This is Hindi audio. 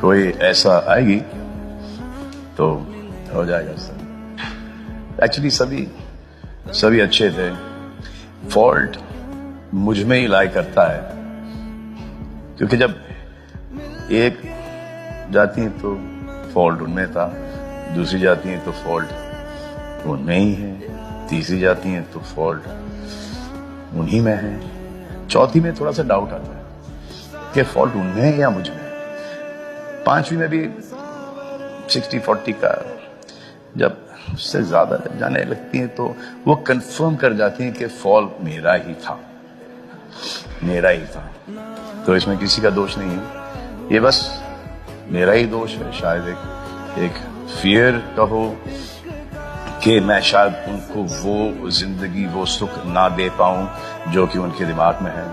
कोई ऐसा आएगी तो हो जाएगा सब। एक्चुअली सभी अच्छे थे, फॉल्ट मुझ में ही लाई करता है, क्योंकि जब एक जाती है तो फॉल्ट उनमें था, दूसरी जाती है तो फॉल्ट उनमें ही है, तीसरी जाती है तो फॉल्ट उन्हीं में है, चौथी में थोड़ा सा डाउट आता है कि फॉल्ट उनमें है या मुझ में है। पांचवी में भी 60-40 का जब उससे ज्यादा जाने लगती हैं तो वो कंफर्म कर जाती हैं कि फॉल्ट मेरा ही था। तो इसमें किसी का दोष नहीं है, ये बस मेरा ही दोष है। शायद एक फियर कहो कि मैं शायद उनको वो जिंदगी, वो सुख ना दे पाऊं जो कि उनके दिमाग में है।